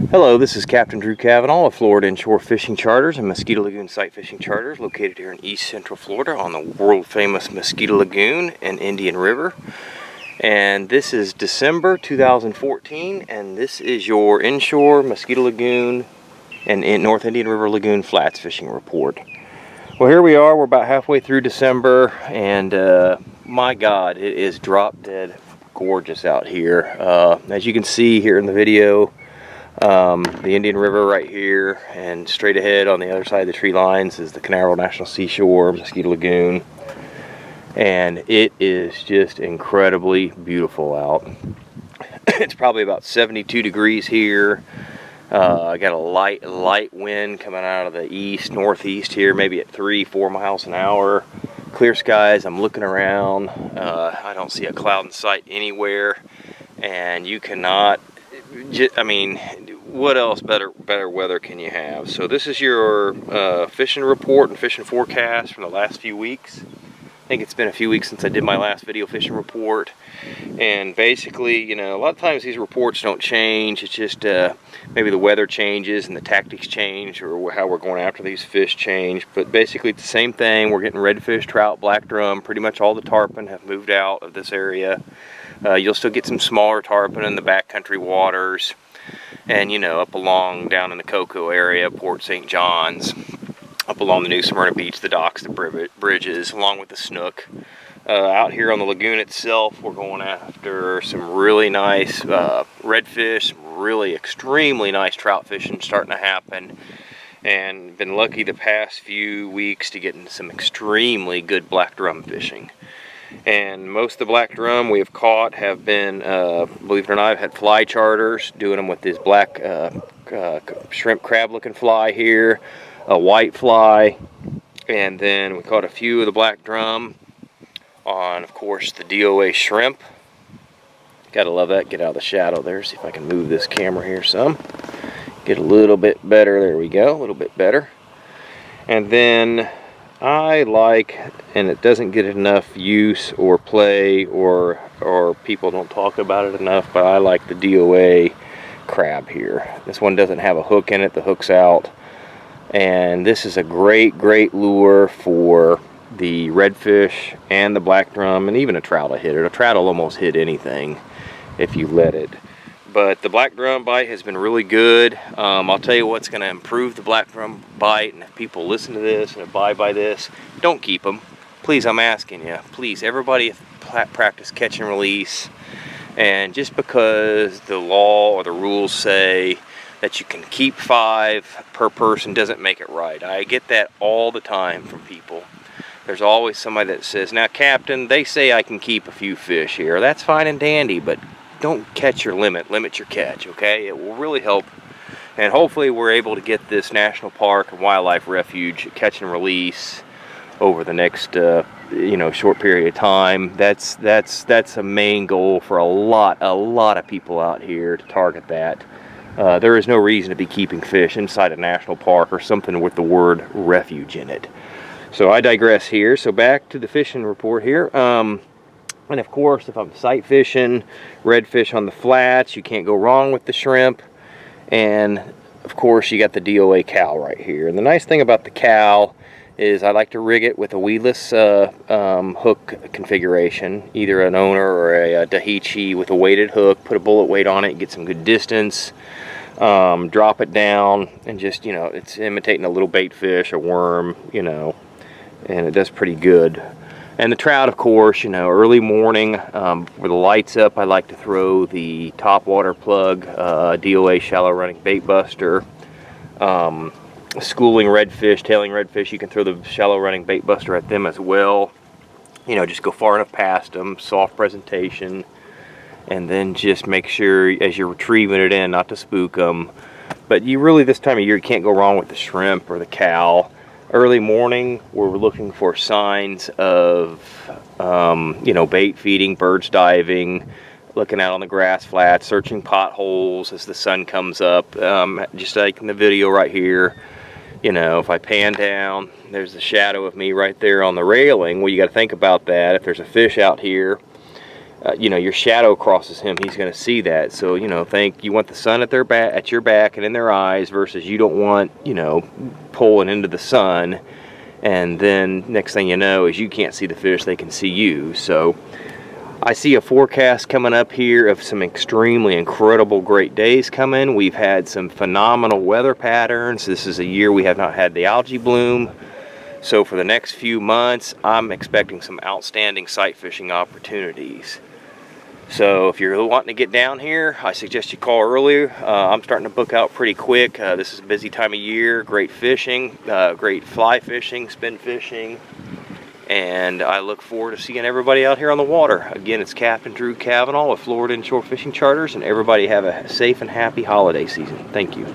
Hello, this is Captain Drew Cavanaugh of Florida Inshore Fishing Charters and Mosquito Lagoon Sight Fishing Charters, located here in East Central Florida on the world-famous Mosquito Lagoon and Indian River. And this is December 2014, and this is your Inshore, Mosquito Lagoon, and North Indian River Lagoon Flats Fishing Report. Well, here we are. We're about halfway through December, and my God, it is drop-dead gorgeous out here. As you can see here in the video, the Indian River right here, and straight ahead on the other side of the tree lines is the Canaveral National Seashore, Mosquito Lagoon, and it is just incredibly beautiful out. It's probably about 72 degrees here. I got a light wind coming out of the northeast here, maybe at 3-4 miles an hour. Clear skies. I'm looking around. I don't see a cloud in sight anywhere, and you cannot. I mean, what else better weather can you have? So this is your fishing report and fishing forecast from the last few weeks. I think it's been a few weeks since I did my last video fishing report, and basically, you know, a lot of times these reports don't change. It's just maybe the weather changes and the tactics change, or how we're going after these fish change. But basically it's the same thing. We're getting redfish, trout, black drum. Pretty much all the tarpon have moved out of this area. You'll still get some smaller tarpon in the backcountry waters, and you know, up along down in the Cocoa area, Port St. John's, up along the new Smyrna Beach, the docks, the bridges, along with the snook. Out here on the lagoon itself, we're going after some really nice redfish, really extremely nice trout fishing starting to happen, and been lucky the past few weeks to get into some extremely good black drum fishing. And most of the black drum we have caught have been, believe it or not, I've had fly charters doing them with this black shrimp crab looking fly here, a white fly, and then we caught a few of the black drum on, of course, the DOA shrimp. Gotta love that. Get out of the shadow there. See if I can move this camera here some. Get a little bit better. There we go. A little bit better. And then I like, and it doesn't get enough use or play, or people don't talk about it enough, but I like the DOA crab here. This one doesn't have a hook in it. The hook's out. And this is a great lure for the redfish and the black drum, and even a trout will hit it. A trout will almost hit anything if you let it. But the black drum bite has been really good. I'll tell you what's going to improve the black drum bite, and if people listen to this and abide by this, don't keep them. Please, I'm asking you. Please, everybody practice catch and release. And just because the law or the rules say that you can keep 5 per person doesn't make it right. I get that all the time from people. There's always somebody that says, now Captain, they say I can keep a few fish here. That's fine and dandy, but don't catch your limit. Limit your catch, okay? It will really help. And hopefully we're able to get this national park and wildlife refuge catch and release over the next you know, short period of time. That's a main goal for a lot of people out here, to target that. There is no reason to be keeping fish inside a national park or something with the word refuge in it. So I digress here. So back to the fishing report here. And of course, if I'm sight fishing, redfish on the flats, you can't go wrong with the shrimp. And of course, you got the DOA cow right here. And the nice thing about the cow is I like to rig it with a weedless hook configuration, either an owner or a Daiichi with a weighted hook. Put a bullet weight on it, get some good distance. Drop it down, and just, you know, it's imitating a little bait fish, a worm, you know, and it does pretty good. And the trout, of course, you know, early morning, with the lights up, I like to throw the top water plug, DOA shallow running bait buster. Schooling redfish, tailing redfish, you can throw the shallow running bait buster at them as well. You know, just go far enough past them, soft presentation. And then just make sure as you're retrieving it in not to spook them. But you really, this time of year, you can't go wrong with the shrimp or the cow. Early morning, we're looking for signs of, you know, bait feeding, birds diving, looking out on the grass flats, searching potholes as the sun comes up. Just like in the video right here, you know, if I pan down, there's the shadow of me right there on the railing. Well, you got to think about that. If there's a fish out here, you know, your shadow crosses him, he's going to see that. So, you know, you want the sun at their back, at your back and in their eyes, versus you don't want, you know, pulling into the sun, and then next thing you know is you can't see the fish, they can see you. So I see a forecast coming up here of some extremely incredible great days coming. We've had some phenomenal weather patterns. This is a year we have not had the algae bloom. So for the next few months, I'm expecting some outstanding sight fishing opportunities. So if you're wanting to get down here, I suggest you call earlier. I'm starting to book out pretty quick. This is a busy time of year. Great fishing, great fly fishing, spin fishing. And I look forward to seeing everybody out here on the water. Again, it's Captain Drew Cavanaugh with Florida Inshore Fishing Charters, and everybody have a safe and happy holiday season. Thank you.